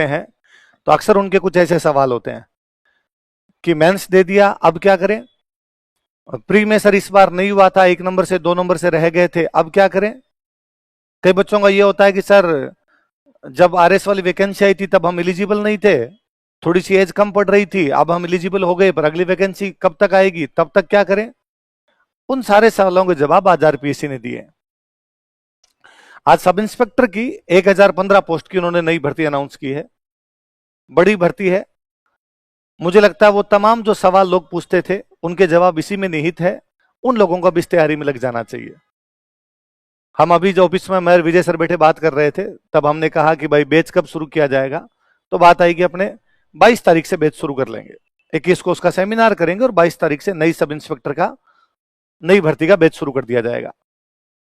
हैं तो अक्सर उनके कुछ ऐसे सवाल होते हैं कि मेंस दे दिया, अब क्या करें? प्री में सर इस बार नहीं हुआ था, 1 नंबर से 2 नंबर से रह गए थे, अब क्या करें? कई बच्चों का ये होता है कि सर जब आरएस वाली वैकेंसी आई थी तब हम एलिजिबल नहीं थे, थोड़ी सी एज कम पड़ रही थी, अब हम एलिजिबल हो गए, पर अगली वैकेंसी कब तक आएगी, तब तक क्या करें? उन सारे सवालों के जवाब आज आरपीएससी ने दिए। आज सब इंस्पेक्टर की 1015 पोस्ट की उन्होंने नई भर्ती अनाउंस की है, बड़ी भर्ती है। मुझे लगता है वो तमाम जो सवाल लोग पूछते थे उनके जवाब इसी में निहित है, उन लोगों को भी इस तैयारी में लग जाना चाहिए। हम अभी जो ऑफिस में मेयर विजय सर बैठे बात कर रहे थे, तब हमने कहा कि भाई बैच कब शुरू किया जाएगा, तो बात आई कि अपने 22 तारीख से बैच शुरू कर लेंगे, 21 को उसका सेमिनार करेंगे और 22 तारीख से नई सब इंस्पेक्टर का, नई भर्ती का बैच शुरू कर दिया जाएगा।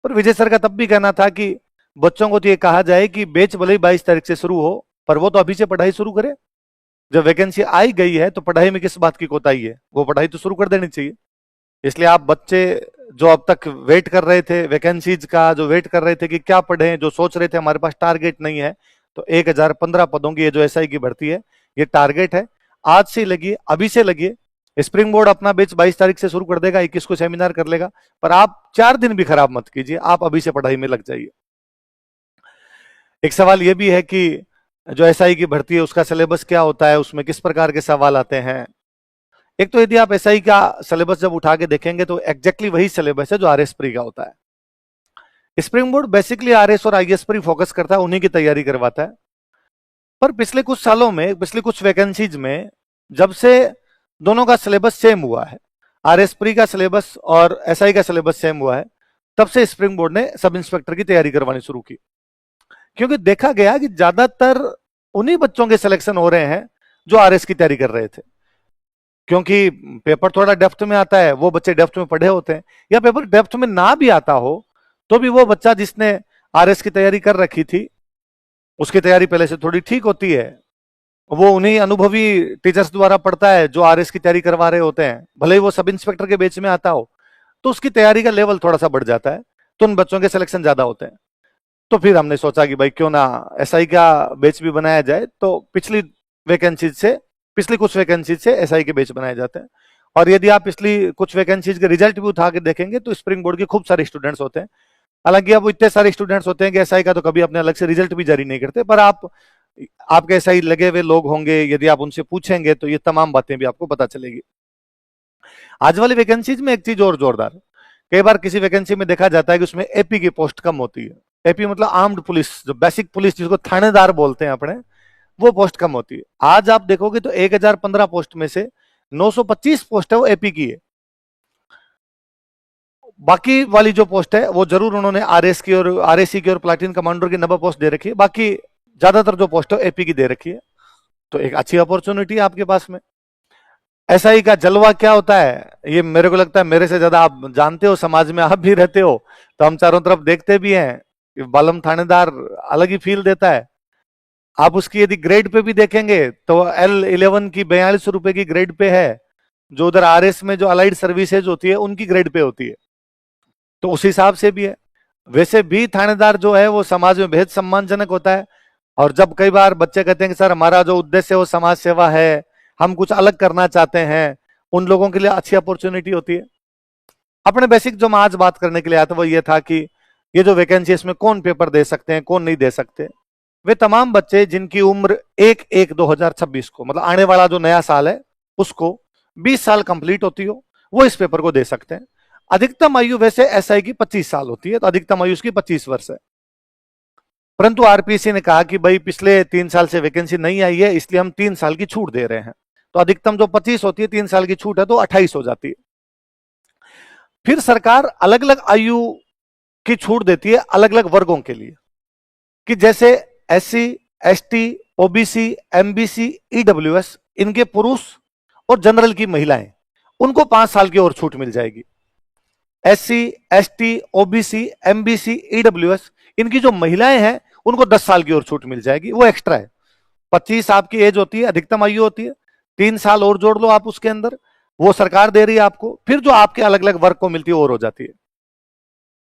पर विजय सर का तब भी कहना था कि बच्चों को तो ये कहा जाए कि बैच भले ही 22 तारीख से शुरू हो, पर वो तो अभी से पढ़ाई शुरू करे। जब वैकेंसी आई गई है तो पढ़ाई में किस बात की कोताही है, वो पढ़ाई तो शुरू कर देनी चाहिए। इसलिए आप बच्चे जो अब तक वेट कर रहे थे वैकेंसीज का, जो वेट कर रहे थे कि क्या पढ़ें, जो सोच रहे थे हमारे पास टारगेट नहीं है, तो 1015 पदों की ये जो एसआई की भर्ती है ये टारगेट है। आज से लगिए, अभी से लगिए। स्प्रिंग बोर्ड अपना बैच 22 तारीख से शुरू कर देगा, 21 को सेमिनार कर लेगा, पर आप 4 दिन भी खराब मत कीजिए, आप अभी से पढ़ाई में लग जाइए। एक सवाल यह भी है कि जो एसआई की भर्ती है उसका सिलेबस क्या होता है, उसमें किस प्रकार के सवाल आते हैं। एक तो यदि आप एसआई का सिलेबस जब उठा के देखेंगे तो एग्जैक्टली वही सिलेबस है जो आरएस प्री का होता है। स्प्रिंग बोर्ड बेसिकली आरएस और आईएएस पर ही फोकस करता है, उन्हीं की तैयारी करवाता है। पर पिछले कुछ सालों में, पिछले कुछ वैकेंसीज में, जब से दोनों का सिलेबस सेम हुआ है, आरएस प्री का सिलेबस और एसआई का सिलेबस सेम हुआ है, तब से स्प्रिंग बोर्ड ने सब इंस्पेक्टर की तैयारी करवानी शुरू की। क्योंकि देखा गया कि ज्यादातर उन्हीं बच्चों के सिलेक्शन हो रहे हैं जो आरएस की तैयारी कर रहे थे, क्योंकि पेपर थोड़ा डेप्थ में आता है, वो बच्चे डेप्थ में पढ़े होते हैं, या पेपर डेप्थ में ना भी आता हो तो भी वो बच्चा जिसने आरएस की तैयारी कर रखी थी उसकी तैयारी पहले से थोड़ी ठीक होती है, वो उन्हीं अनुभवी टीचर्स द्वारा पढ़ता है जो आरएस की तैयारी करवा रहे होते हैं, भले ही वो सब इंस्पेक्टर के बैच में आता हो, तो उसकी तैयारी का लेवल थोड़ा सा बढ़ जाता है, तो उन बच्चों के सिलेक्शन ज्यादा होते हैं। तो फिर हमने सोचा कि भाई क्यों ना एसआई का बैच भी बनाया जाए, तो पिछली कुछ वैकेंसीज से एसआई के बैच बनाए जाते हैं। और यदि आप पिछली कुछ वैकेंसीज के रिजल्ट भी उठा के देखेंगे तो स्प्रिंग बोर्ड के खूब सारे स्टूडेंट्स होते हैं। हालांकि अब इतने सारे स्टूडेंट्स होते हैं कि एसआई का तो कभी अपने अलग से रिजल्ट भी जारी नहीं करते, पर आपके एसआई लगे हुए लोग होंगे, यदि आप उनसे पूछेंगे तो ये तमाम बातें भी आपको पता चलेगी। आज वाली वैकेंसीज में एक चीज और जोरदार, कई बार किसी वैकेंसी में देखा जाता है कि उसमें एपी की पोस्ट कम होती है। एपी मतलब आर्म्ड पुलिस, जो बेसिक पुलिस जिसको थानेदार बोलते हैं अपने, वो पोस्ट कम होती है। आज आप देखोगे तो 1015 पोस्ट में से 925 पोस्ट है वो एपी की है। बाकी वाली जो पोस्ट है वो जरूर उन्होंने आरएस की और आरएसी की और प्लाटून कमांडर की नंबर पोस्ट दे रखी है, बाकी ज्यादातर जो पोस्ट है एपी की दे रखी है। तो एक अच्छी अपॉर्चुनिटी है आपके पास में। एसआई का जलवा क्या होता है ये मेरे को लगता है मेरे से ज्यादा आप जानते हो, समाज में आप भी रहते हो, तो हम चारों तरफ देखते भी हैं। बालम थानेदार अलग ही फील देता है। आप उसकी यदि ग्रेड पे भी देखेंगे तो L11 की 42 रुपए की ग्रेड पे है, जो उधर आरएस में जो अलाइड सर्विसेज होती है उनकी ग्रेड पे होती है, तो उस हिसाब से भी है। वैसे भी थानेदार जो है वो समाज में बेहद सम्मानजनक होता है। और जब कई बार बच्चे कहते हैं कि सर हमारा जो उद्देश्य है वो समाज सेवा है, हम कुछ अलग करना चाहते हैं, उन लोगों के लिए अच्छी अपॉर्चुनिटी होती है। अपने बेसिक जो मैं आज बात करने के लिए आया था वो ये था कि ये जो वैकेंसी इसमें कौन पेपर दे सकते हैं, कौन नहीं दे सकते। वे तमाम बच्चे जिनकी उम्र 1/1/2026 को, मतलब आने वाला जो नया साल है उसको 20 साल कंप्लीट होती हो, वो इस पेपर को दे सकते हैं। अधिकतम आयु वैसे एसआई की 25 साल होती है, तो अधिकतम आयु उसकी 25 वर्ष है। परंतु आरपीएससी ने कहा कि भाई पिछले 3 साल से वैकेंसी नहीं आई है, इसलिए हम 3 साल की छूट दे रहे हैं, तो अधिकतम जो 25 होती है, 3 साल की छूट है तो 28 हो जाती है। फिर सरकार अलग अलग आयु की छूट देती है अलग अलग वर्गों के लिए, कि जैसे SC, ST, OBC, MBC, EWS, इनके पुरुष और जनरल की महिलाएं, उनको 5 साल की और छूट मिल जाएगी। SC, ST, OBC, MBC, EWS, इनकी जो महिलाएं हैं उनको 10 साल की और छूट मिल जाएगी, वो एक्स्ट्रा है। 25 आपकी एज होती है, अधिकतम आयु होती है, 3 साल और जोड़ लो आप उसके अंदर, वो सरकार दे रही है आपको। फिर जो आपके अलग अलग वर्ग को मिलती है और हो जाती है।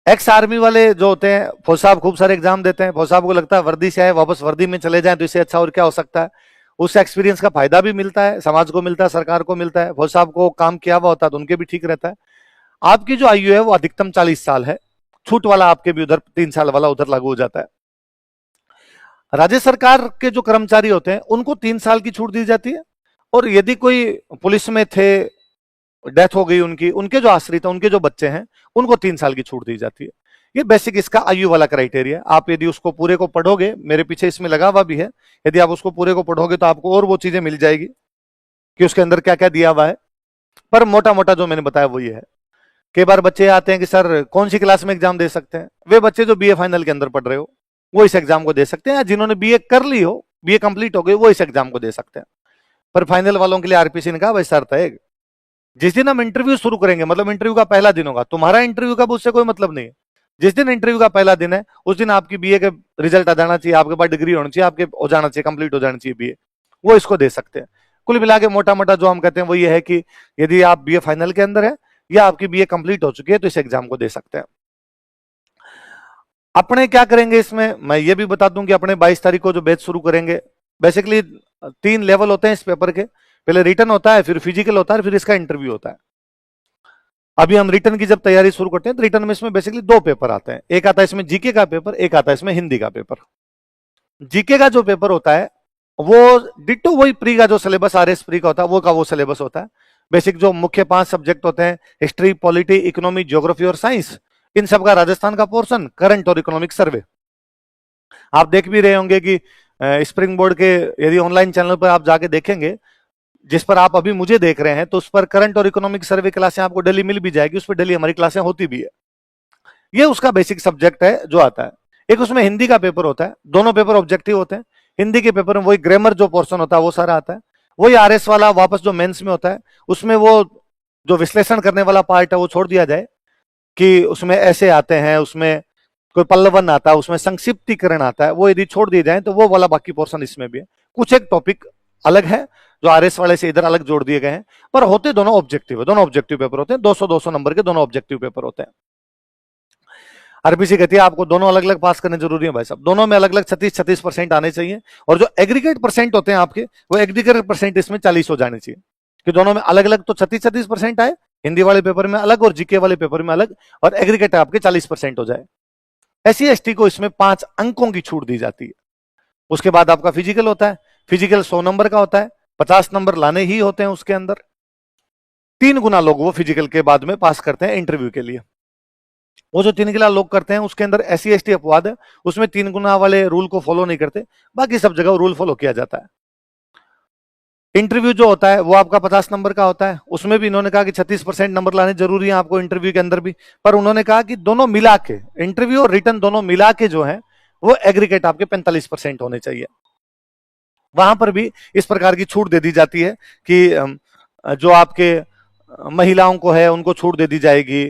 एक्स आर्मी वाले जो होते हैं, फौज साहब खूब सारे एग्जाम देते हैं, फौज साहब को लगता है वर्दी से आए वापस वर्दी में चले जाएं तो इससे अच्छा और क्या हो सकता है। उस एक्सपीरियंस का फायदा भी मिलता है, समाज को मिलता है, सरकार को मिलता है, फौज साहब को काम किया हुआ होता है तो उनके भी ठीक रहता है। आपकी जो आयु है वो अधिकतम 40 साल है, छूट वाला आपके भी उधर 3 साल वाला उधर लागू हो जाता है। राज्य सरकार के जो कर्मचारी होते हैं उनको 3 साल की छूट दी जाती है, और यदि कोई पुलिस में थे, डेथ हो गई उनकी, उनके जो आश्रित हैं, उनके जो बच्चे हैं, उनको 3 साल की छूट दी जाती है। ये बेसिक इसका आयु वाला क्राइटेरिया। आप यदि उसको पूरे को पढ़ोगे, मेरे पीछे इसमें लगा हुआ भी है, यदि आप उसको पूरे को पढ़ोगे तो आपको और वो चीजें मिल जाएगी कि उसके अंदर क्या क्या दिया हुआ है। पर मोटा मोटा जो मैंने बताया वो ये है। कई बार बच्चे आते हैं कि सर कौन सी क्लास में एग्जाम दे सकते हैं। वे बच्चे जो बीए फाइनल के अंदर पढ़ रहे हो वो इस एग्जाम को दे सकते हैं, जिन्होंने बीए कर ली हो, बीए कंप्लीट हो गई, वो इस एग्जाम को दे सकते हैं। पर फाइनल वालों के लिए आरपीसी ने कहा भाई शर्त है, जिस दिन हम इंटरव्यू शुरू करेंगे, मतलब इंटरव्यू का पहला दिन होगा, तुम्हारा इंटरव्यू का उससे कोई मतलब नहीं है। जिस दिन इंटरव्यू का पहला दिन है उस दिन आपकी बीए के रिजल्ट आ जाना चाहिए, आपके पास डिग्री होनी चाहिए, आपके हो जाना चाहिए, कंप्लीट हो जाना चाहिए बीए, वो इसको दे सकते हैं। कुल मिला के मोटा मोटा जो हम कहते हैं वो ये है कि यदि आप बीए फाइनल के अंदर है या आपकी बीए कंप्लीट हो चुकी है तो इस एग्जाम को दे सकते हैं। अपने क्या करेंगे इसमें, मैं ये भी बता दूं कि अपने 22 तारीख को जो बैच शुरू करेंगे, बेसिकली 3 लेवल होते हैं इस पेपर के। पहले रिटन होता है, फिर फिजिकल होता है, फिर इसका इंटरव्यू होता है। अभी हम रिटर्न की जब तैयारी शुरू करते हैं तो रिटर्न में इसमें बेसिकली 2 पेपर आते हैं। एक आता है इसमें जीके का पेपर, एक आता है इसमें हिंदी का पेपर। जीके का जो पेपर होता है वो डिट्टो वही प्री का जो सिलेबस आरएस प्री का होता है वो का वो सिलेबस होता है। बेसिक जो मुख्य 5 सब्जेक्ट होते हैं, हिस्ट्री, पॉलिटी, इकोनॉमी, ज्योग्राफी और साइंस, इन सब का राजस्थान का पोर्शन, करंट और इकोनॉमिक सर्वे। आप देख भी रहे होंगे कि स्प्रिंग बोर्ड के यदि ऑनलाइन चैनल पर आप जाके देखेंगे, जिस पर आप अभी मुझे देख रहे हैं, तो उस पर करंट और इकोनॉमिक सर्वे क्लासें आपको डेली मिल भी जाएगी, उस पर डेली हमारी क्लासें होती भी है। ये उसका बेसिक सब्जेक्ट है जो आता है। एक उसमें हिंदी का पेपर होता है, दोनों पेपर ऑब्जेक्टिव होते हैं। हिंदी के पेपर में वही ग्रामर जो पोर्शन होता है वो सारा आता है। वही आरएस वाला वापस जो मेंस में होता है, उसमें वो जो विश्लेषण करने वाला पार्ट है वो छोड़ दिया जाए कि उसमें ऐसे आते हैं, उसमें कोई पल्लवन आता है, उसमें संक्षिप्तीकरण आता है, वो यदि छोड़ दिए जाए तो वो वाला बाकी पोर्शन इसमें भी है। कुछ एक टॉपिक अलग है जो आरएस वाले से इधर अलग जोड़ दिए गए हैं, पर होते दोनों ऑब्जेक्टिव है, दोनों ऑब्जेक्टिव पेपर होते हैं। 200-200 नंबर के दोनों ऑब्जेक्टिव पेपर होते हैं। आरपीसी कहती है आपको दोनों अलग अलग पास करने जरूरी है भाई साहब, दोनों में अलग अलग 36% आने चाहिए, और जो एग्रीगेट परसेंट होते हैं आपके, वो एग्रीगेट परसेंट इसमें 40 हो जाने चाहिए, कि दोनों में अलग अलग तो 36% आए, हिंदी वाले पेपर में अलग और जीके वाले पेपर में अलग, और एग्रीगेट आपके 40% हो जाए। एससी एसटी को इसमें 5 अंकों की छूट दी जाती है। उसके बाद आपका फिजिकल होता है। फिजिकल 100 नंबर का होता है, 50 नंबर लाने ही होते हैं उसके अंदर। 3 गुना लोग वो फिजिकल के बाद में पास करते हैं इंटरव्यू के लिए। वो जो 3 गुना लोग करते हैं उसके अंदर एससी एसटी अपवाद है, उसमें 3 गुना वाले रूल को फॉलो नहीं करते, बाकी सब जगह रूल फॉलो किया जाता है। इंटरव्यू जो होता है वो आपका 50 नंबर का होता है, उसमें भी इन्होंने कहा कि 36% नंबर लाने जरूरी है आपको इंटरव्यू के अंदर भी, पर उन्होंने कहा कि दोनों मिला के, इंटरव्यू और रिटर्न दोनों मिला के जो है वो एग्रीगेट आपके 45% होने चाहिए। वहां पर भी इस प्रकार की छूट दे दी जाती है कि जो आपके महिलाओं को है उनको छूट दे दी जाएगी,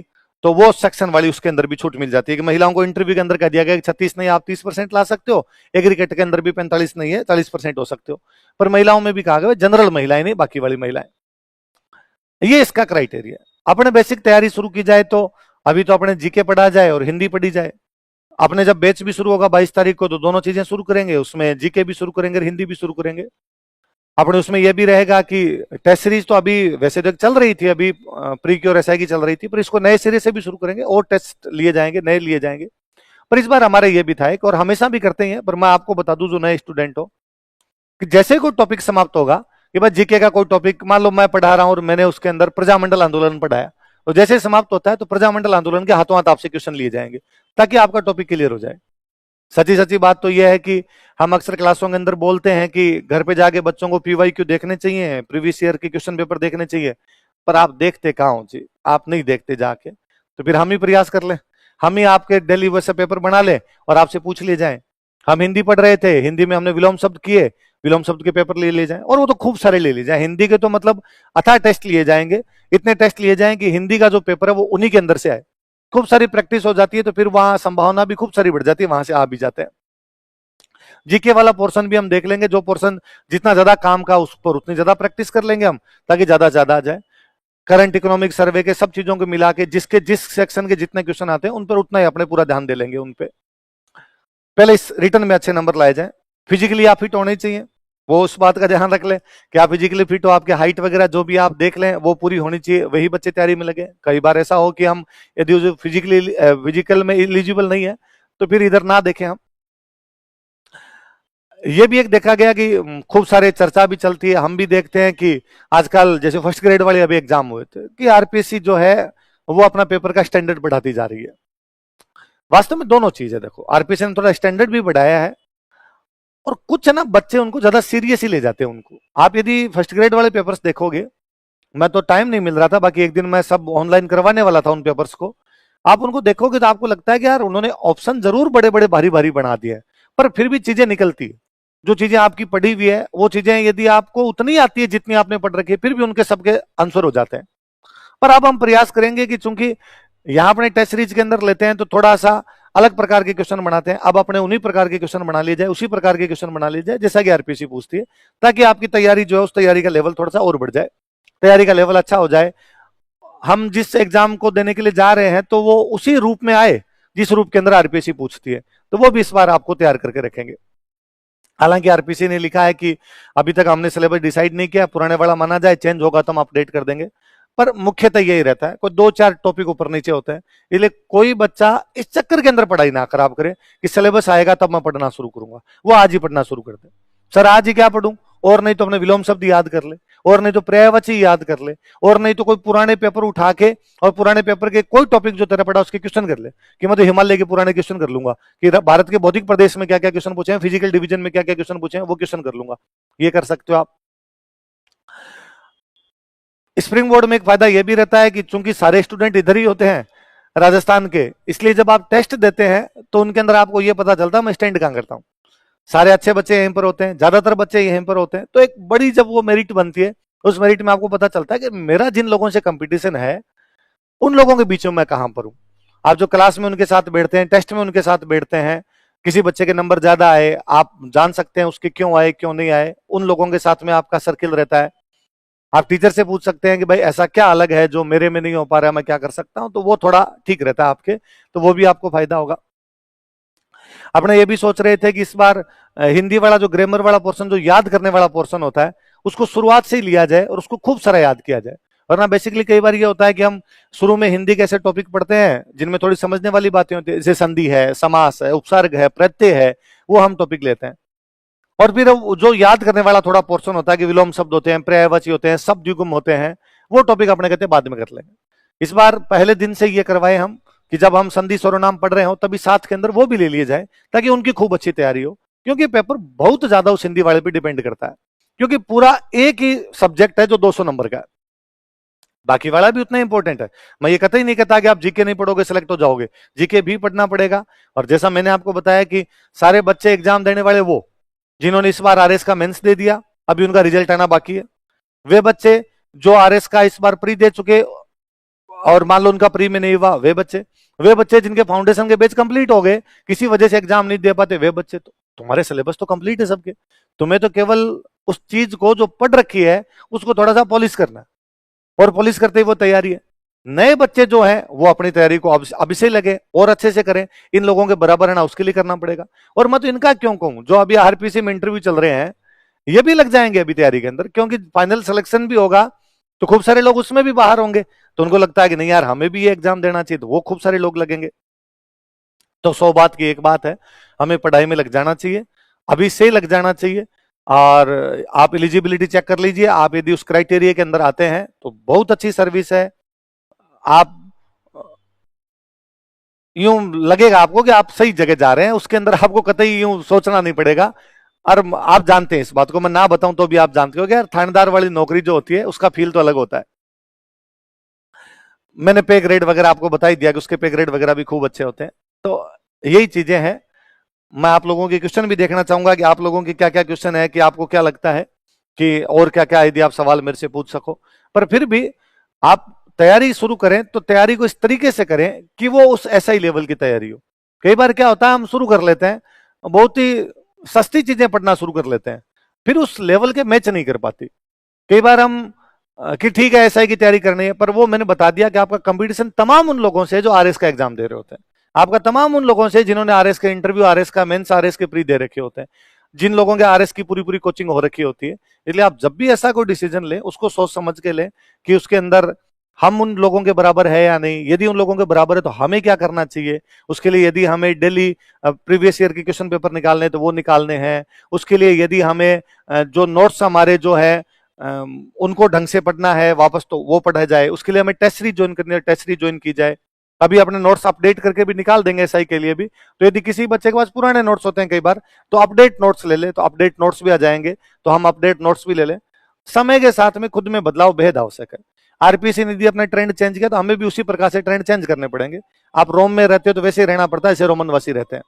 तो वो सेक्शन वाली उसके अंदर भी छूट मिल जाती है कि महिलाओं को इंटरव्यू के अंदर कह दिया गया कि 36 नहीं आप 30% ला सकते हो, एग्रीगेट के अंदर भी 45 नहीं है 40% हो सकते हो, पर महिलाओं में भी कहा गया जनरल महिलाएं नहीं, बाकी वाली महिलाएं। ये इसका क्राइटेरिया। अपने बेसिक तैयारी शुरू की जाए तो अभी तो अपने जीके पढ़ा जाए और हिंदी पढ़ी जाए। अपने जब बैच भी शुरू होगा 22 तारीख को तो दोनों चीजें शुरू करेंगे, उसमें जीके भी शुरू करेंगे और हिंदी भी शुरू करेंगे। अपने उसमें यह भी रहेगा कि टेस्ट सीरीज तो अभी वैसे तो चल रही थी, अभी प्री की और एसआई की चल रही थी, पर इसको नए सिरे से भी शुरू करेंगे और टेस्ट लिए जाएंगे, नए लिए जाएंगे। पर इस बार हमारे ये भी था एक, और हमेशा भी करते हैं, पर मैं आपको बता दूं जो नए स्टूडेंट हो, कि जैसे कोई टॉपिक समाप्त होगा, कि भाई जीके का कोई टॉपिक मान लो मैं पढ़ा रहा हूं और मैंने उसके अंदर प्रजामंडल आंदोलन पढ़ाया, तो जैसे समाप्त होता है तो प्रजामंडल आंदोलन के हाथों हाथ आपसे क्वेश्चन लिए जाएंगे ताकि आपका टॉपिक क्लियर हो जाए। सच्ची सच्ची बात तो यह है कि हम अक्सर क्लासों के अंदर बोलते हैं कि घर पे जाके बच्चों को पीवाईक्यू देखने चाहिए, प्रीवियस ईयर के क्वेश्चन पेपर देखने चाहिए, पर आप देखते कहाँ हो जी, आप नहीं देखते जाके। तो फिर हम ही प्रयास कर लें, हम ही आपके डेली वैसे पेपर बना ले और आपसे पूछ ले जाएं। हम हिंदी पढ़ रहे थे, हिंदी में हमने विलोम शब्द किए, विलोम शब्द के पेपर ले जाएं, और वो तो खूब सारे ले जाएं। हिंदी के तो मतलब अथाह टेस्ट लिए जाएंगे, इतने टेस्ट लिए जाएं कि हिंदी का जो पेपर है वो उन्हीं के अंदर से आए। खूब सारी प्रैक्टिस हो जाती है तो फिर वहां संभावना भी खूब सारी बढ़ जाती है, वहां से आ भी जाते हैं। जीके वाला पोर्शन भी हम देख लेंगे, जो पोर्शन जितना ज्यादा काम का उस पर उतनी ज्यादा प्रैक्टिस कर लेंगे हम, ताकि ज्यादा आ जाए। करंट इकोनॉमिक सर्वे के सब चीजों को मिला के जिसके जिस सेक्शन के जितने क्वेश्चन आते हैं उन पर उतना ही अपने पूरा ध्यान दे लेंगे उन पे। पहले इस रिटर्न में अच्छे नंबर लाए जाएं। फिजिकली आप फिट होने चाहिए, वो उस बात का ध्यान रख लें कि आप फिजिकली फिट हो, आपके हाइट वगैरह जो भी आप देख लें वो पूरी होनी चाहिए, वही बच्चे तैयारी में लगे। कई बार ऐसा हो कि हम यदि फिजिकल में एलिजिबल नहीं है तो फिर इधर ना देखें हम। ये भी एक देखा गया कि खूब सारे चर्चा भी चलती है, हम भी देखते हैं कि आजकल जैसे फर्स्ट ग्रेड वाले अभी एग्जाम हुए थे कि आरपीएससी जो है वो अपना पेपर का स्टैंडर्ड बढ़ाती जा रही है। वास्तव में दोनों चीज है, देखो आरपीएससी ने थोड़ा स्टैंडर्ड भी बढ़ाया है और कुछ है ना बच्चे उनको ज्यादा सीरियस ही ले जाते हैं उनको। आप यदि फर्स्ट ग्रेड वाले पेपर्स देखोगे, मैं तो टाइम नहीं मिल रहा था, बाकी एक दिन मैं सब ऑनलाइन करवाने वाला था उन पेपर्स को, आप उनको देखोगे तो आपको लगता है कि यार उन्होंने ऑप्शन जरूर बड़े बड़े भारी भारी बना दिए पर फिर भी चीजें निकलती है। जो चीजें आपकी पढ़ी हुई है वो चीजें यदि आपको उतनी आती है जितनी आपने पढ़ रखी है फिर भी उनके सबके आंसर हो जाते हैं। पर अब हम प्रयास करेंगे कि चूंकि यहां अपने टेस्ट सीरीज के अंदर लेते हैं तो थोड़ा सा अलग प्रकार के क्वेश्चन बनाते हैं। अब अपने उन्हीं प्रकार के क्वेश्चन बना लिए जाए, उसी प्रकार के क्वेश्चन बना लिए जाए जैसा कि आरपीसी पूछती है, ताकि आपकी तैयारी जो है उस तैयारी का लेवल थोड़ा सा और बढ़ जाए, तैयारी का लेवल अच्छा हो जाए। हम जिस एग्जाम को देने के लिए जा रहे हैं तो वो उसी रूप में आए जिस रूप के अंदर आरपीसी पूछती है, तो वो भी इस बार आपको तैयार करके रखेंगे। हालांकि आरपीसी ने लिखा है कि अभी तक हमने सिलेबस डिसाइड नहीं किया, पुराने वाला माना जाए, चेंज होगा तो हम अपडेट कर देंगे, पर मुख्यतः यही रहता है, कोई 2-4 टॉपिक ऊपर नीचे होते हैं। इसलिए कोई बच्चा इस चक्कर के अंदर पढ़ाई ना खराब करे कि सिलेबस आएगा तब मैं पढ़ना शुरू करूंगा, वो आज ही पढ़ना शुरू कर दे। सर आज ही क्या पढ़ूं, और नहीं तो अपने विलोम शब्द याद कर ले, और नहीं तो पर्यायवाची याद कर ले, और नहीं तो कोई पुराने पेपर उठा के और पुराने पेपर के कोई टॉपिक जो तेरा पड़ा उसके क्वेश्चन कर ले कि मैं तो हिमालय के पुराने क्वेश्चन कर लूंगा कि भारत के भौतिक प्रदेश में क्या क्या क्वेश्चन पूछे हैं, फिजिकल डिवीजन में क्या क्या क्वेश्चन पूछे हैं, वो क्वेश्चन कर लूंगा। ये कर सकते हो आप। स्प्रिंग बोर्ड में एक फायदा यह भी रहता है कि चूंकि सारे स्टूडेंट इधर ही होते हैं राजस्थान के, इसलिए जब आप टेस्ट देते हैं तो उनके अंदर आपको यह पता चलता है मैं स्टैंड कहां करता हूं। सारे अच्छे बच्चे यहीं पर होते हैं, ज्यादातर बच्चे यहीं पर होते हैं, तो एक बड़ी जब वो मेरिट बनती है उस मेरिट में आपको पता चलता है कि मेरा जिन लोगों से कंपटीशन है उन लोगों के बीच में मैं कहां पर हूं। आप जो क्लास में उनके साथ बैठते हैं, टेस्ट में उनके साथ बैठते हैं, किसी बच्चे के नंबर ज्यादा आए आप जान सकते हैं उसके क्यों आए क्यों नहीं आए, उन लोगों के साथ में आपका सर्किल रहता है। आप टीचर से पूछ सकते हैं कि भाई ऐसा क्या अलग है जो मेरे में नहीं हो पा रहा है, मैं क्या कर सकता हूं, तो वो थोड़ा ठीक रहता है आपके, तो वो भी आपको फायदा होगा। अपने ये भी सोच रहे थे कि इस बार हिंदी वाला जो ग्रामर वाला पोर्शन, जो याद करने वाला पोर्शन होता है, उसको शुरुआत से ही लिया जाए और उसको खूब सारा याद किया जाए। वरना बेसिकली कई बार ये होता है कि हम शुरू में हिंदी के ऐसे टॉपिक पढ़ते हैं जिनमें थोड़ी समझने वाली बातें होती है, जैसे संधि है, समास है, उपसर्ग है, प्रत्यय है, वो हम टॉपिक लेते हैं। और फिर जो याद करने वाला थोड़ा पोर्शन होता है कि विलोम शब्द होते हैं, पर्यायवाची होते हैं, शब्द युग्म होते हैं, वो टॉपिक अपने कहते हैं बाद में कर लेंगे। इस बार पहले दिन से ये करवाए हम कि जब हम संधि सर्वनाम पढ़ रहे हो तभी साथ के अंदर वो भी ले लिए जाए ताकि उनकी खूब अच्छी तैयारी हो, क्योंकि पेपर बहुत ज्यादा उस हिंदी वाले पे डिपेंड करता है, क्योंकि पूरा एक ही सब्जेक्ट है जो 200 नंबर का है, बाकी वाला भी उतना इंपॉर्टेंट है। मैं ये कतई नहीं कहता कि आप जीके नहीं पढ़ोगे सिलेक्ट हो जाओगे, जीके भी पढ़ना पड़ेगा। और जैसा मैंने आपको बताया कि सारे बच्चे एग्जाम देने वाले वो जिन्होंने इस बार आरएस का मेंस दे दिया, अभी उनका रिजल्ट आना बाकी है, वे बच्चे जो आरएस का इस बार प्री दे चुके और मान लो उनका प्री में नहीं हुआ, वे बच्चे जिनके फाउंडेशन के बैच कंप्लीट हो गए, किसी वजह से एग्जाम नहीं दे पाते, वे बच्चे, तो तुम्हारे सिलेबस तो कंप्लीट है सबके, तुम्हें तो केवल उस चीज को जो पढ़ रखी है उसको थोड़ा सा पॉलिश करना है, और पॉलिश करते ही वो तैयारी है। नए बच्चे जो हैं वो अपनी तैयारी को अभी से लगे और अच्छे से करें, इन लोगों के बराबर है ना उसके लिए करना पड़ेगा। और मैं तो इनका क्यों कहूं, जो अभी आरपीसी में इंटरव्यू चल रहे हैं ये भी लग जाएंगे अभी तैयारी के अंदर, क्योंकि फाइनल सिलेक्शन भी होगा तो खूब सारे लोग उसमें भी बाहर होंगे, तो उनको लगता है कि नहीं यार हमें भी ये एग्जाम देना चाहिए, तो वो खूब सारे लोग लगेंगे। तो 100 बात की एक बात है, हमें पढ़ाई में लग जाना चाहिए, अभी से लग जाना चाहिए। और आप एलिजिबिलिटी चेक कर लीजिए, आप यदि उस क्राइटेरिया के अंदर आते हैं तो बहुत अच्छी सर्विस है। आप यूं लगेगा आपको कि आप सही जगह जा रहे हैं, उसके अंदर आपको कतई यूं सोचना नहीं पड़ेगा। और आप जानते हैं इस बात को, मैं ना बताऊं तो भी आप जानते हो कि यार थानेदार वाली नौकरी जो होती है उसका फील तो अलग होता है। मैंने पे ग्रेड वगैरह आपको बता ही दिया कि उसके पे ग्रेड वगैरह भी खूब अच्छे होते हैं। तो यही चीजें हैं। मैं आप लोगों के क्वेश्चन भी देखना चाहूंगा कि आप लोगों के क्या क्या क्वेश्चन है, कि आपको क्या लगता है कि और क्या क्या यदि आप सवाल मेरे से पूछ सको। पर फिर भी आप तैयारी शुरू करें तो तैयारी को इस तरीके से करें कि वो उस एसआई लेवल की तैयारी हो। कई बार क्या होता है हम शुरू कर लेते हैं, बहुत ही सस्ती चीजें पढ़ना शुरू कर लेते हैं, फिर उस लेवल के मैच नहीं कर पाती। कई बार हम कि ठीक है एसआई की तैयारी करनी है, पर वो मैंने बता दिया कि आपका कंपटीशन तमाम उन लोगों से जो आरएस का एग्जाम दे रहे होते हैं, आपका तमाम उन लोगों से जिन्होंने आरएस का इंटरव्यू, आरएस का मेंस, आरएस के प्री दे रखे होते हैं, जिन लोगों के आरएस की पूरी पूरी कोचिंग हो रखी होती है। इसलिए आप जब भी ऐसा कोई डिसीजन लें उसको सोच समझ के लें कि उसके अंदर हम उन लोगों के बराबर है या नहीं। यदि उन लोगों के बराबर है तो हमें क्या करना चाहिए, उसके लिए यदि हमें डेली प्रीवियस ईयर के क्वेश्चन पेपर निकालने तो वो निकालने हैं, उसके लिए यदि हमें जो नोट्स हमारे जो है उनको ढंग से पढ़ना है वापस तो वो पढ़ा जाए, उसके लिए हमें टेस्ट सीरीज ज्वाइन करनी है, टेस्ट सीरीज ज्वाइन की जाए। अभी अपने नोट्स अपडेट करके भी निकाल देंगे एसआई के लिए भी। तो यदि किसी बच्चे के पास पुराने नोट्स होते हैं कई बार, तो अपडेट नोट्स ले ले, तो अपडेट नोट्स भी आ जाएंगे, तो हम अपडेट नोट्स भी ले लें। समय के साथ में खुद में बदलाव बेहद आवश्यक है। आरपीसी ने यदि अपना ट्रेंड चेंज किया तो हमें भी उसी प्रकार से ट्रेंड चेंज करने पड़ेंगे। आप रोम में रहते हो तो वैसे ही रहना पड़ता है जैसे रोमनवासी रहते हैं।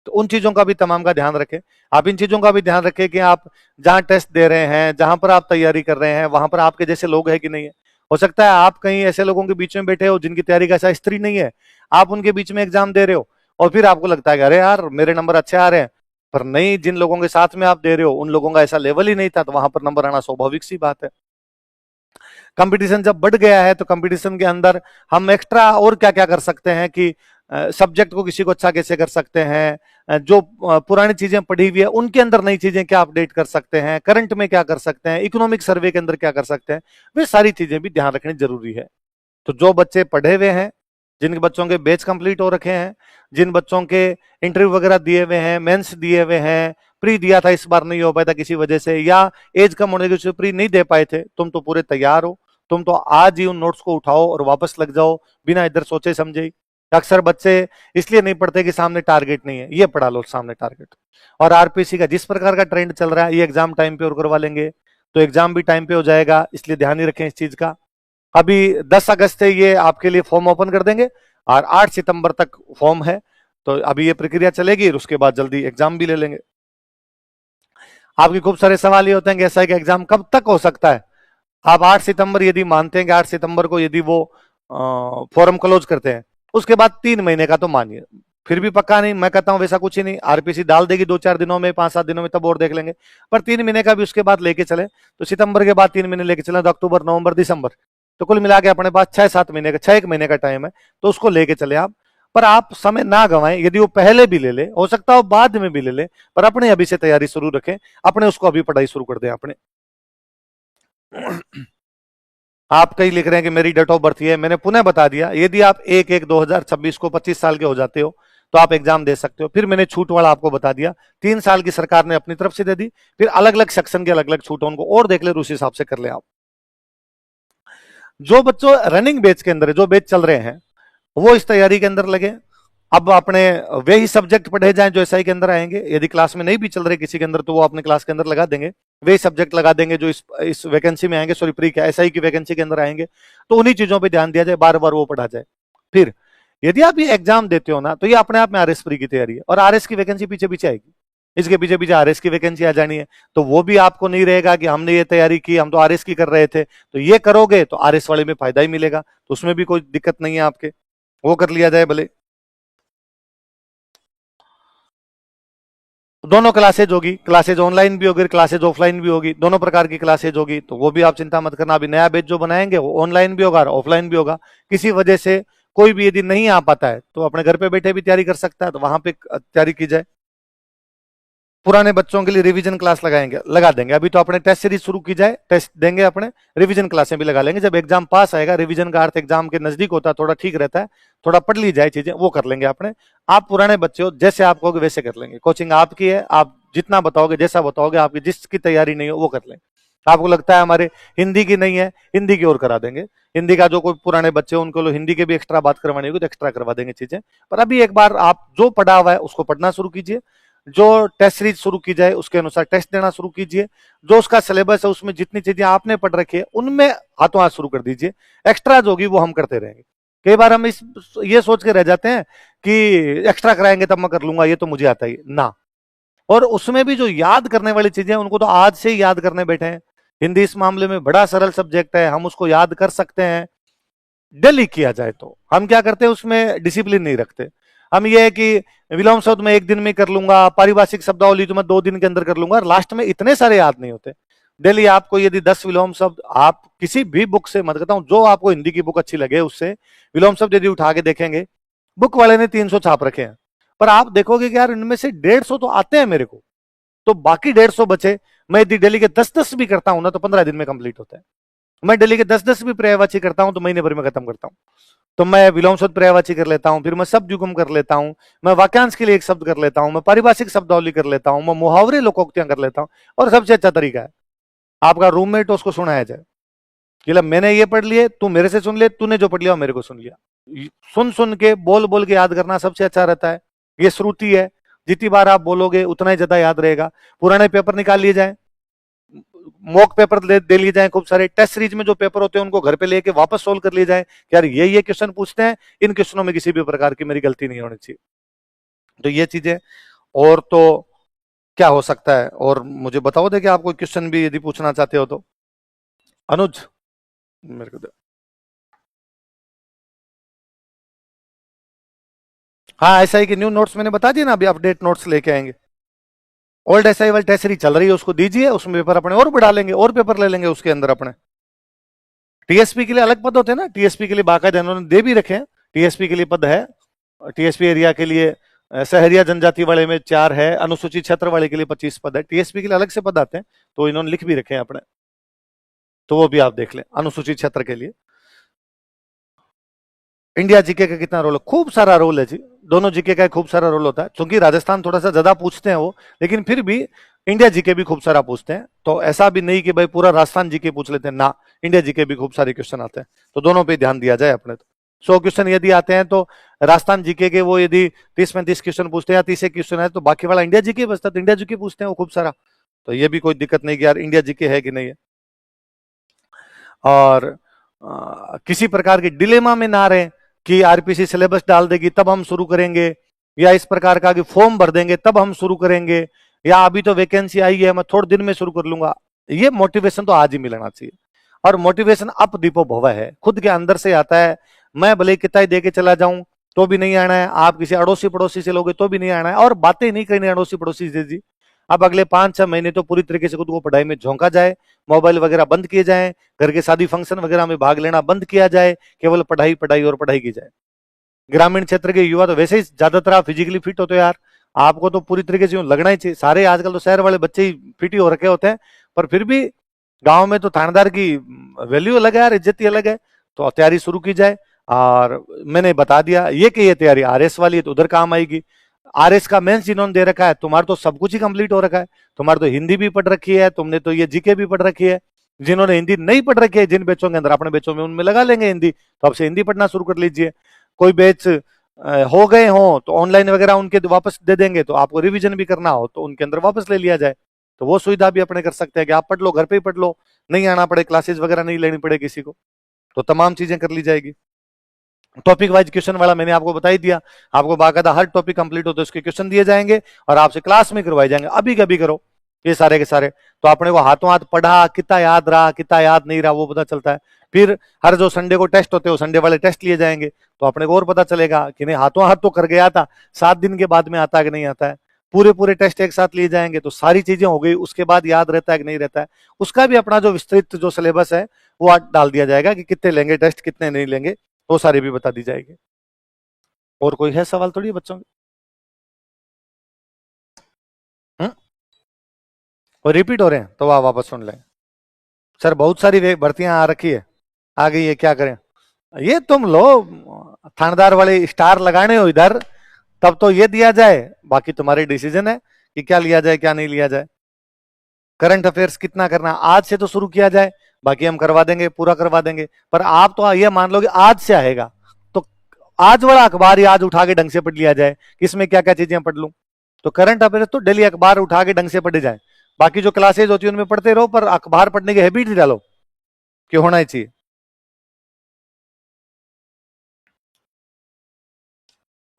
तो उन चीजों का भी तमाम का ध्यान रखें। आप इन चीजों का भी ध्यान रखें कि आप जहां टेस्ट दे रहे हैं, जहां पर आप तैयारी कर रहे हैं, वहां पर आपके जैसे लोग हैं कि नहीं है। हो सकता है आप कहीं ऐसे लोगों के बीच में बैठे हो जिनकी तैयारी का ऐसा स्त्री नहीं है, आप उनके बीच में एग्जाम दे रहे हो और फिर आपको लगता है कि अरे यार मेरे नंबर अच्छे आ रहे हैं, पर नहीं, जिन लोगों के साथ में आप दे रहे हो उन लोगों का ऐसा लेवल ही नहीं था, तो वहां पर नंबर आना स्वाभाविक सी बात है। कंपटीशन जब बढ़ गया है तो कंपटीशन के अंदर हम एक्स्ट्रा और क्या क्या कर सकते हैं कि सब्जेक्ट को किसी को अच्छा कैसे कर सकते हैं, जो पुरानी चीजें पढ़ी हुई है उनके अंदर नई चीजें क्या अपडेट कर सकते हैं, करंट में क्या कर सकते हैं, इकोनॉमिक सर्वे के अंदर क्या कर सकते हैं, वे सारी चीजें भी ध्यान रखनी जरूरी है। तो जो बच्चे पढ़े हुए हैं, जिन बच्चों के बैच कंप्लीट हो रखे हैं, जिन बच्चों के इंटरव्यू वगैरह दिए हुए हैं, मेंस दिए हुए हैं, प्री दिया था इस बार नहीं हो पाया था किसी वजह से, या एज कम होने की वजह से प्री नहीं दे पाए थे, तुम तो पूरे तैयार हो, तुम तो आज ही उन नोट्स को उठाओ और वापस लग जाओ बिना इधर सोचे समझे। अक्सर बच्चे इसलिए नहीं पढ़ते कि सामने टारगेट नहीं है, ये पढ़ा लो सामने टारगेट। और आरपीसी का जिस प्रकार का ट्रेंड चल रहा है, ये एग्जाम टाइम पे और करवा लेंगे तो एग्जाम भी टाइम पे हो जाएगा, इसलिए ध्यान ही रखें इस चीज का। अभी 10 अगस्त से ये आपके लिए फॉर्म ओपन कर देंगे और 8 सितंबर तक फॉर्म है, तो अभी ये प्रक्रिया चलेगी और उसके बाद जल्दी एग्जाम भी ले लेंगे। आपके खूब सारे सवाल ये होते हैं कि एसआई का एग्जाम कब तक हो सकता है। आप 8 सितंबर यदि मानते हैं कि 8 सितंबर को यदि वो फॉर्म क्लोज करते हैं, उसके बाद 3 महीने का तो मानिए, फिर भी पक्का नहीं, मैं कहता हूं वैसा कुछ ही नहीं, आरपीसी डाल देगी 2-4 दिनों में, 5-7 दिनों में, तब और देख लेंगे। पर 3 महीने का भी उसके बाद लेके चले, तो सितंबर के बाद 3 महीने लेके चले तो अक्टूबर, नवंबर, दिसंबर, तो कुल मिला के अपने पास 6-7 महीने का, 6 महीने का टाइम है, तो उसको लेके चले आप। पर आप समय ना गंवाएं, यदि वो पहले भी ले ले, हो सकता हो बाद में भी ले ले, पर अपने अभी से तैयारी शुरू रखें, अपने उसको अभी पढ़ाई शुरू कर दें अपने। आप कहीं लिख रहे हैं कि मेरी डेट ऑफ बर्थ है, मैंने पुनः बता दिया, यदि आप 1/1/2026 को 25 साल के हो जाते हो तो आप एग्जाम दे सकते हो। फिर मैंने छूट वाला आपको बता दिया, 3 साल की सरकार ने अपनी तरफ से दे दी, फिर अलग अलग सेक्शन के अलग अलग छूट, उनको और देख ले, उस हिसाब से कर ले आप। जो बच्चों रनिंग बैच के अंदर, जो बैच चल रहे हैं, वो इस तैयारी के अंदर लगे। अब अपने वे ही सब्जेक्ट पढ़े जाएं जो एसआई के अंदर आएंगे, यदि क्लास में नहीं भी चल रहे किसी के अंदर तो वो अपने क्लास के अंदर लगा देंगे, वे सब्जेक्ट लगा देंगे जो इस वैकेंसी में आएंगे, सॉरी प्री क्या एसआई की वैकेंसी के अंदर आएंगे, तो उन्हीं चीजों पे ध्यान दिया जाए, बार बार वो पढ़ा जाए। फिर यदि आप ये एग्जाम देते हो ना, तो ये अपने आप में आरएस प्री की तैयारी है, और आरएस की वैकेंसी पीछे पीछे आएगी, इसके पीछे पीछे आरएस की वैकेंसी आ जानी है, तो वो भी आपको नहीं रहेगा कि हमने ये तैयारी की, हम तो आरएस की कर रहे थे, तो ये करोगे तो आरएस वाले में फायदा ही मिलेगा, तो उसमें भी कोई दिक्कत नहीं है आपके, वो कर लिया जाए भले। दोनों क्लासेज होगी, क्लासेज ऑनलाइन भी होगी, क्लासेज ऑफलाइन भी होगी, दोनों प्रकार की क्लासेज होगी, तो वो भी आप चिंता मत करना। अभी नया बैच जो बनाएंगे वो ऑनलाइन भी होगा और ऑफलाइन भी होगा। किसी वजह से कोई भी यदि नहीं आ पाता है तो अपने घर पे बैठे भी तैयारी कर सकता है, तो वहां पे तैयारी की जाए। पुराने बच्चों के लिए रिवीजन क्लास लगाएंगे, लगा देंगे, अभी तो अपने टेस्ट सीरीज शुरू की जाए, टेस्ट देंगे अपने, रिवीजन क्लासें भी लगा लेंगे। जब एग्जाम पास आएगा, रिवीजन का अर्थ एग्जाम के नजदीक होता है, थोड़ा ठीक रहता है, थोड़ा पढ़ ली जाए चीजें, वो कर लेंगे अपने। आप पुराने बच्चे हो, जैसे आप कहोगे वैसे कर लेंगे, कोचिंग आपकी है, आप जितना बताओगे, जैसा बताओगे, आपकी जिसकी तैयारी नहीं हो वो कर लेंगे। आपको लगता है हमारे हिंदी की नहीं है, हिंदी की ओर करा देंगे, हिंदी का जो कोई पुराने बच्चे हो उनको हिंदी के भी एक्स्ट्रा बात करवानी होगी तो एक्स्ट्रा करवा देंगे चीजें। पर अभी एक बार आप जो पढ़ा हुआ है उसको पढ़ना शुरू कीजिए, जो टेस्ट सीरीज शुरू की जाए उसके अनुसार टेस्ट देना शुरू कीजिए, जो उसका सिलेबस है उसमें जितनी चीजें आपने पढ़ रखी है उनमें हाथों हाथ शुरू कर दीजिए। एक्स्ट्रा जो होगी वो हम करते रहेंगे। कई बार हम ये सोच के रह जाते हैं कि एक्स्ट्रा कराएंगे तब मैं कर लूंगा, ये तो मुझे आता ही ना। और उसमें भी जो याद करने वाली चीजें उनको तो आज से ही याद करने बैठे हैं। हिंदी इस मामले में बड़ा सरल सब्जेक्ट है, हम उसको याद कर सकते हैं डेली किया जाए तो। हम क्या करते हैं, उसमें डिसिप्लिन नहीं रखते। हम ये है कि विलोम शब्द में 1 दिन में कर लूंगा, पारिभाषिक शब्दावली तो मैं 2 दिन के अंदर कर लूंगा, लास्ट में इतने सारे याद नहीं होते। डेली आपको यदि 10 विलोम शब्द आप किसी भी बुक से, मत कहता हूं जो आपको हिंदी की बुक अच्छी लगे उससे विलोम शब्द यदि उठा के देखेंगे, बुक वाले ने 300 छाप रखे हैं, पर आप देखोगे कि यार इनमें से 150 तो आते हैं मेरे को, तो बाकी 150 बचे। मैं यदि डेली के 10-10 भी करता हूं ना तो 15 दिन में कंप्लीट होता है। मैं डेली के 10-10 भी पर्यायवाची करता हूं तो महीने भर में खत्म करता हूं। तो मैं विलोम शब्द पर्यायवाची कर लेता हूं, फिर मैं शब्द युग्म कर लेता हूं, मैं वाक्यांश के लिए एक शब्द कर लेता हूं, मैं पारिभाषिक शब्दावली कर लेता हूं, मैं मुहावरे लोकोक्तियां कर लेता हूं। और सबसे अच्छा तरीका है आपका रूममेट हो उसको सुनाया जाए कि मैंने ये पढ़ लिए, तू मेरे से सुन ले, तूने जो पढ़ लिया मेरे को सुन लिया। सुन सुन के बोल बोल के याद करना सबसे अच्छा रहता है। ये श्रुति है, जितनी बार आप बोलोगे उतना ही ज्यादा याद रहेगा। पुराने पेपर निकाल लिए जाए, मॉक पेपर दे लिए जाए, खूब सारे टेस्ट सीरीज में जो पेपर होते हैं उनको घर पे लेके वापस सोल्व कर लिए जाए कि यार ये क्वेश्चन पूछते हैं, इन क्वेश्चनों में किसी भी प्रकार की मेरी गलती नहीं होनी चाहिए। तो ये चीजें। और तो क्या हो सकता है, और मुझे बताओ दे कि आप कोई क्वेश्चन भी यदि पूछना चाहते हो तो। अनुज मेरे को दे। हाँ, ऐसा ही कि न्यू नोट्स मैंने बता दिया ना, अभी अपडेट नोट्स लेके आएंगे। ओल्ड एसआई वाली टेस्ट सीरीज चल रही है, उसको दीजिए, उसमें पेपर अपने और बढ़ा लेंगे और पेपर ले लेंगे उसके अंदर अपने। टीएसपी के लिए अलग पद होते हैं ना, टीएसपी के लिए बाकायदा इन्होंने दे भी रखे हैं, टीएसपी के लिए पद है। टीएसपी एरिया के लिए शहरिया जनजाति वाले में 4 है, अनुसूचित क्षेत्र वाले के लिए 25 पद है, टीएसपी के लिए अलग से पद आते हैं, तो इन्होंने लिख भी रखे हैं अपने, तो वो भी आप देख लें अनुसूचित क्षेत्र के लिए। इंडिया जीके का कितना रोल है? खूब सारा रोल है जी, दोनों जीके का खूब सारा रोल होता है, क्योंकि राजस्थान थोड़ा सा ज्यादा पूछते हैं वो, लेकिन फिर भी इंडिया जीके भी खूब सारा पूछते हैं। तो ऐसा भी नहीं कि भाई पूरा राजस्थान जीके पूछ लेते हैं ना, इंडिया जीके भी खूब सारे क्वेश्चन आते हैं, तो दोनों पे ध्यान दिया जाए अपने। तो 100 क्वेश्चन यदि आते हैं तो राजस्थान जीके के वो यदि 30-35 क्वेश्चन पूछते हैं या 30 क्वेश्चन है, तो बाकी वाला इंडिया जीके बचता, तो इंडिया जीके पूछते हैं वो खूब सारा। तो ये भी कोई दिक्कत नहीं कि यार इंडिया जीके है कि नहीं है। और किसी प्रकार के डिलेमा में ना रहे कि आरपीसी सिलेबस डाल देगी तब हम शुरू करेंगे, या इस प्रकार का कि फॉर्म भर देंगे तब हम शुरू करेंगे, या अभी तो वैकेंसी आई है मैं थोड़े दिन में शुरू कर लूंगा। ये मोटिवेशन तो आज ही मिलना चाहिए, और मोटिवेशन अप दीपो भव है, खुद के अंदर से आता है। मैं भले कितना ही दे के चला जाऊं तो भी नहीं आना है, आप किसी अड़ोसी पड़ोसी से लोगे तो भी नहीं आना है, और बातें नहीं करनी अड़ोसी पड़ोसी से जी। अब अगले 5-6 महीने तो पूरी तरीके से खुद को पढ़ाई में झोंका जाए, मोबाइल वगैरह बंद किए जाए, घर के शादी फंक्शन वगैरह में भाग लेना बंद किया जाए, केवल पढ़ाई पढ़ाई और पढ़ाई की जाए। ग्रामीण क्षेत्र के युवा तो वैसे ही ज्यादातर आप फिजिकली फिट होते हो यार, आपको तो पूरी तरीके से लगना ही चाहिए। सारे आजकल तो शहर वाले बच्चे ही फिट ही हो रखे होते हैं, पर फिर भी गांव में तो थानेदार की वैल्यू अलग है यार, इज्जत ही अलग है। तो तैयारी शुरू की जाए, और मैंने बता दिया ये कि ये तैयारी आरएस वाली है तो उधर काम आएगी। आरएस का मेंस जिन्होंने दे रखा है, तुम्हारा तो सब कुछ ही कंप्लीट हो रखा है, तुम्हारी तो हिंदी भी पढ़ रखी है, तुमने तो ये जीके भी पढ़ रखी है। जिन्होंने हिंदी नहीं पढ़ रखी है जिन बैचों के अंदर, अपने बैचों में उनमें लगा लेंगे हिंदी, तो अब से हिंदी पढ़ना शुरू कर लीजिए। कोई बैच हो गए हो तो ऑनलाइन वगैरह उनके वापस दे देंगे, तो आपको रिवीजन भी करना हो तो उनके अंदर वापस ले लिया जाए। तो वो सुविधा भी अपने कर सकते हैं कि आप पढ़ लो, घर पे ही पढ़ लो, नहीं आना पड़े, क्लासेस वगैरह नहीं लेनी पड़े किसी को, तो तमाम चीजें कर ली जाएगी। टॉपिक वाइज क्वेश्चन वाला मैंने आपको बता ही दिया, आपको बाकायदा हर टॉपिक कंप्लीट हो तो उसके क्वेश्चन दिए जाएंगे और आपसे क्लास में करवाए जाएंगे, अभी कभी करो ये सारे के सारे। तो आपने वो हाथों हाथ पढ़ा, कितना याद रहा कितना याद नहीं रहा वो पता चलता है। फिर हर जो संडे को टेस्ट होते हैं संडे वाले टेस्ट लिए जाएंगे, तो अपने को और पता चलेगा कि नहीं हाथों हाथ तो कर गया था, 7 दिन के बाद में आता है कि नहीं आता है। पूरे पूरे टेस्ट एक साथ लिए जाएंगे तो सारी चीजें हो गई, उसके बाद याद रहता है कि नहीं रहता है। उसका भी अपना जो विस्तृत जो सिलेबस है वो डाल दिया जाएगा कि कितने लेंगे टेस्ट कितने नहीं लेंगे, वो सारी भी बता दी जाएगी। और कोई है सवाल थोड़ी बच्चों के? और रिपीट हो रहे हैं तो आप वापस सुन लें। सर बहुत सारी भर्तियां आ रखी है, आ गई है, क्या करें? ये तुम लो थानेदार वाले स्टार लगाने हो इधर, तब तो ये दिया जाए, बाकी तुम्हारी डिसीजन है कि क्या लिया जाए क्या नहीं लिया जाए। करंट अफेयर्स कितना करना, आज से तो शुरू किया जाए, बाकी हम करवा देंगे, पूरा करवा देंगे। पर आप तो ये मान लो कि आज से आएगा, तो आज वाला अखबार ही आज उठा के ढंग से पढ़ लिया जाए, इसमें क्या क्या चीजें पढ़ लूं। तो करंट अफेयर्स तो डेली अखबार उठा के ढंग से पढ़े जाए, बाकी जो क्लासेज होती है उनमें पढ़ते रहो, पर अखबार पढ़ने की हैबिट ही डालो कि होना ही चाहिए।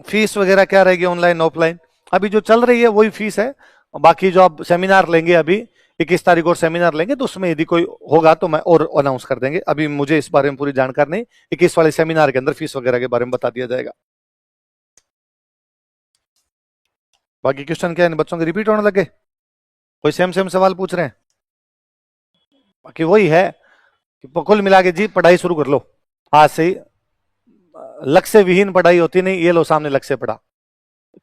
फीस वगैरह क्या रहेगी ऑनलाइन ऑफलाइन? अभी जो चल रही है वही फीस है, बाकी जो आप सेमिनार लेंगे अभी 21 तारीख और सेमिनार लेंगे, तो उसमें यदि कोई होगा तो मैं और अनाउंस कर देंगे, अभी मुझे इस बारे में पूरी जानकारी नहीं। 21 वाले सेमिनार के अंदर फीस वगैरह के बारे में बता दिया जाएगा। बाकी क्वेश्चन क्या है बच्चों के रिपीट होने लगे? कोई सेम सेम सवाल पूछ रहे हैं? बाकी वही है कि कुल मिला के जी पढ़ाई शुरू कर लो आज से ही। लक्ष्य विहीन पढ़ाई होती नहीं, ये लो सामने लक्ष्य पढ़ा,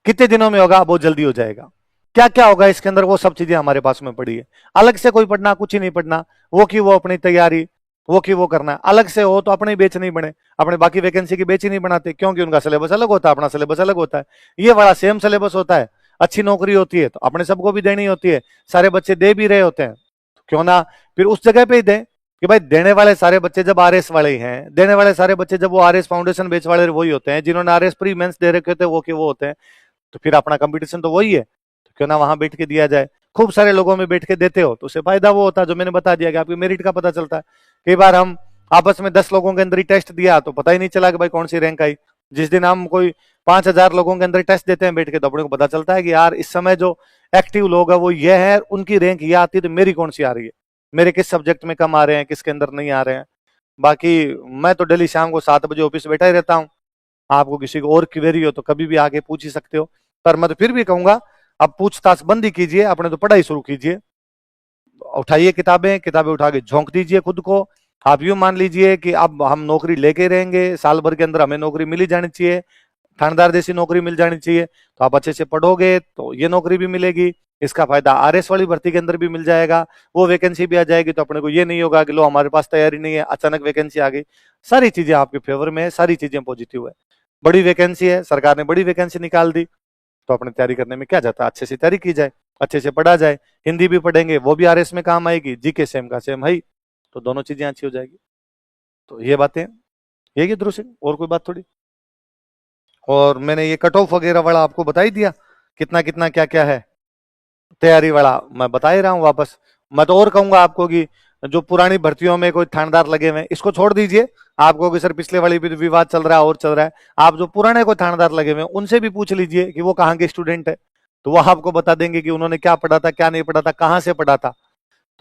कितने दिनों में होगा, बहुत जल्दी हो जाएगा। क्या क्या होगा इसके अंदर, वो सब चीजें हमारे पास में पड़ी है। अलग से कोई पढ़ना कुछ ही नहीं पढ़ना, वो की वो अपनी तैयारी, वो की वो करना है। अलग से हो तो अपने बेच नहीं बने, अपने बाकी वैकेंसी की बेच ही नहीं बनाते, क्योंकि उनका सिलेबस अलग होता है, अपना सिलेबस अलग होता है। ये वाला सेम सिलेबस होता है, अच्छी नौकरी होती है तो अपने सबको भी देनी होती है, सारे बच्चे दे भी रहे होते हैं, क्यों ना फिर उस जगह पे ही दें कि भाई देने वाले सारे बच्चे जब आरएस वाले ही हैं, देने वाले सारे बच्चे जब वो आरएस फाउंडेशन बेच वाले वही होते हैं, जिन्होंने आरएस प्री मेंस दे रखे होते हैं वो के वो होते हैं, तो फिर अपना कंपटीशन तो वही है, तो क्यों ना वहां बैठ के दिया जाए। खूब सारे लोगों में बैठ के देते हो तो उससे फायदा वो होता है जो मैंने बता दिया कि आपकी मेरिट का पता चलता है। कई बार हम आपस में 10 लोगों के अंदर ही टेस्ट दिया तो पता ही नहीं चला कि भाई कौन सी रैंक आई। जिस दिन हम कोई 5,000 लोगों के अंदर टेस्ट देते हैं बैठ के, तो अपने को पता चलता है कि यार इस समय जो एक्टिव लोग है वो ये है, उनकी रैंक ये आती है, तो मेरी कौन सी आ रही है, मेरे किस सब्जेक्ट में कम आ रहे हैं, किसके अंदर नहीं आ रहे हैं। बाकी मैं तो डेली शाम को 7 बजे ऑफिस बैठा ही रहता हूँ। आपको किसी को और क्वेरी हो तो कभी भी आके पूछ ही सकते हो, पर मैं तो फिर भी कहूंगा अब पूछताछ बंद ही कीजिए, अपने तो पढ़ाई शुरू कीजिए। उठाइए किताबें, किताबें उठा के झोंक दीजिए खुद को। आप यूं मान लीजिए कि अब हम नौकरी लेके रहेंगे, साल भर के अंदर हमें नौकरी मिल ही जानी चाहिए, थानेदार जैसी नौकरी मिल जानी चाहिए। तो आप अच्छे से पढ़ोगे तो ये नौकरी भी मिलेगी, इसका फायदा आरएस वाली भर्ती के अंदर भी मिल जाएगा, वो वैकेंसी भी आ जाएगी, तो अपने को ये नहीं होगा कि लो हमारे पास तैयारी नहीं है अचानक वैकेंसी आ गई। सारी चीजें आपके फेवर में है, सारी चीजें पॉजिटिव है। बड़ी वैकेंसी है, सरकार ने बड़ी वैकेंसी निकाल दी, तो अपने तैयारी करने में क्या जाता है, अच्छे से तैयारी की जाए, अच्छे से पढ़ा जाए। हिंदी भी पढ़ेंगे वो भी आरएस में काम आएगी, जीके सेम का सेम है ही, तो दोनों चीजें अच्छी हो जाएगी। तो ये बातें, यही है ध्रुव सिंह, और कोई बात थोड़ी। और मैंने ये कट ऑफ वगैरह वाला आपको बता ही दिया, कितना कितना क्या क्या है, तैयारी वाला मैं बता ही रहा हूँ वापस। मैं तो और कहूंगा आपको कि जो पुरानी भर्तियों में कोई थानेदार लगे हुए हैं इसको छोड़ दीजिए, आपको कि सर पिछले वाली भी विवाद चल रहा है और चल रहा है, आप जो पुराने कोई थानेदार लगे हुए हैं उनसे भी पूछ लीजिए कि वो कहाँ के स्टूडेंट है, तो वो आपको बता देंगे कि उन्होंने क्या पढ़ा था, क्या नहीं पढ़ा था, कहाँ से पढ़ा था,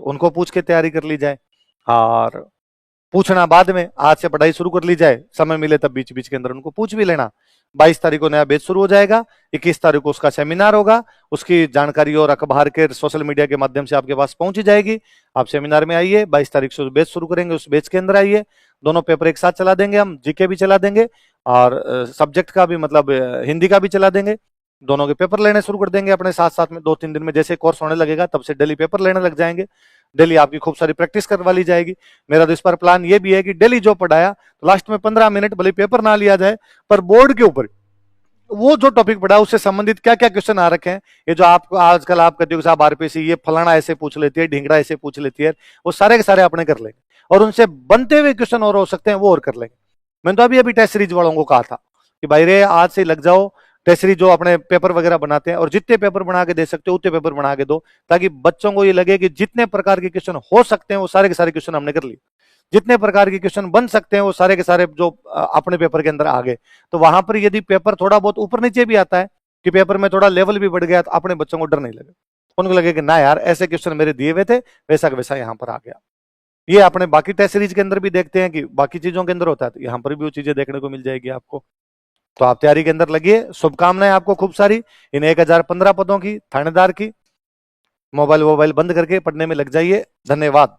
तो उनको पूछ के तैयारी कर ली जाए। और पूछना बाद में, आज से पढ़ाई शुरू कर ली जाए, समय मिले तब बीच बीच के अंदर उनको पूछ भी लेना। 22 तारीख को नया बैच शुरू हो जाएगा, 21 तारीख को उसका सेमिनार होगा, उसकी जानकारी और अखबार के सोशल मीडिया के माध्यम से आपके पास पहुंच जाएगी। आप सेमिनार में आइए, 22 तारीख से बैच शुरू करेंगे, उस बैच के अंदर आइए, दोनों पेपर एक साथ चला देंगे, हम जीके भी चला देंगे और सब्जेक्ट का भी मतलब हिंदी का भी चला देंगे। दोनों के पेपर लेने शुरू कर देंगे अपने साथ साथ में, 2-3 दिन में जैसे कोर्स होने लगेगा तब से डेली पेपर लेने लग जाएंगे, डेली आपकी खूब सारी प्रैक्टिस करवा ली जाएगी। मेरा तो इस पर प्लान ये भी है कि डेली जो पढ़ाया तो लास्ट में 15 मिनट भले पेपर ना लिया जाए, पर बोर्ड के ऊपर वो जो टॉपिक पढ़ा उससे संबंधित क्या क्या क्वेश्चन आ रखे हैं, ये जो आपको आजकल आप कहते हो साहब आरपीसी ये फलाना ऐसे पूछ लेती है, ढिंगड़ा ऐसे पूछ लेती है, वो सारे के सारे अपने कर लेंगे, और उनसे बनते हुए क्वेश्चन और हो सकते हैं वो और कर लेंगे। मैंने तो अभी अभी टेस्ट सीरीज वालों को कहा था कि भाई रे आज से लग जाओ, टेस्ट सीरीज जो अपने पेपर वगैरह बनाते हैं और जितने पेपर बना के दे सकते हो उतने पेपर बना के दो, ताकि बच्चों को ये लगे कि जितने प्रकार के क्वेश्चन हो सकते हैं वो सारे के सारे क्वेश्चन हमने कर लिए, जितने प्रकार के क्वेश्चन बन सकते हैं वो सारे के सारे जो अपने पेपर के अंदर आ गए। तो वहां पर यदि पेपर थोड़ा बहुत ऊपर नीचे भी आता है कि पेपर में थोड़ा लेवल भी बढ़ गया, तो अपने बच्चों को डर नहीं लगे, उनको लगे कि ना यार ऐसे क्वेश्चन मेरे दिए हुए थे, वैसा का वैसा यहाँ पर आ गया। ये अपने बाकी टेस्ट सीरीज के अंदर भी देखते हैं कि बाकी चीजों के अंदर होता है, तो यहाँ पर भी वो चीजें देखने को मिल जाएगी आपको। तो आप तैयारी के अंदर लगिए, शुभकामनाएं आपको खूब सारी इन 1015 पदों की थानेदार की। मोबाइल वोबाइल बंद करके पढ़ने में लग जाइए। धन्यवाद।